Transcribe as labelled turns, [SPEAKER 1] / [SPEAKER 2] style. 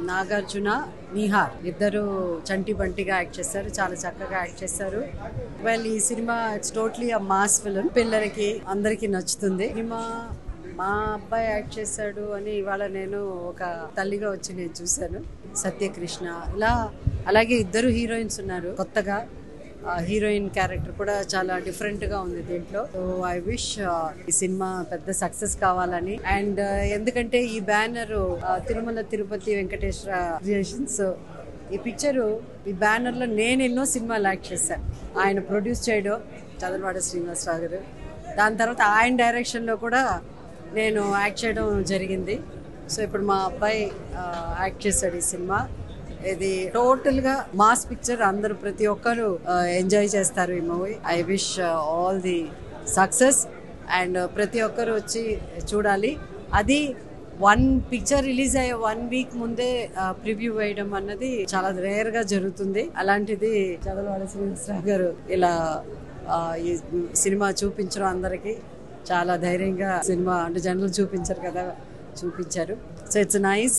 [SPEAKER 1] నాగార్జున, నిహార్ ఇద్దరు చంటి బంటిగా యాక్ట్ చేస్తారు. చాలా చక్కగా యాక్ట్ చేస్తారు. ఈ cinema it's totally a mass film. పిల్లలకి అందరికి నచ్చుతుంది. సినిమా మా అబ్బాయి యాక్ట్ చేశాడు అని ఇవాళ నేను ఒక తల్లిగా వచ్చి నేను చూశాను. సత్యకృష్ణ ఇలా, అలాగే ఇద్దరు హీరోయిన్స్ ఉన్నారు కొత్తగా. హీరోయిన్ క్యారెక్టర్ కూడా చాలా డిఫరెంట్ గా ఉంది దీంట్లో. సో ఐ విష్ ఈ సినిమా పెద్ద సక్సెస్ కావాలని. అండ్ ఎందుకంటే ఈ బ్యానర్ తిరుమల తిరుపతి వెంకటేశ్వర క్రియేషన్స్. ఈ పిక్చరు, ఈ బ్యానర్ లో నేను ఎన్నో సినిమాలు యాక్ట్ చేశాను. ఆయన ప్రొడ్యూస్ చేయడం చదలవాడ శ్రీనివాసరావు గారు. దాని తర్వాత ఆయన డైరెక్షన్ లో కూడా నేను యాక్ట్ చేయడం జరిగింది. సో ఇప్పుడు మా అబ్బాయి యాక్ట్ చేశాడు ఈ సినిమా. ఇది టోటల్ గా మాస్ పిక్చర్. అందరూ ప్రతి ఒక్కరు ఎంజాయ్ చేస్తారు ఈ movie. I wish all the success and ప్రతి ఒక్కరు వచ్చి చూడాలి. అది పిక్చర్ రిలీజ్ అయ్యే 1 వీక్ ముందే ప్రివ్యూ వేయడం అన్నది చాలా రేర్ గా జరుగుతుంది. అలాంటిది చదలవాడ శ్రీనివాసరావు గారు ఇలా ఈ సినిమా చూపించడం అందరికి చాలా ధైర్యంగా. సినిమా అంటే జనరల్ చూపించారు కదా, చూపించారు. So it's nice.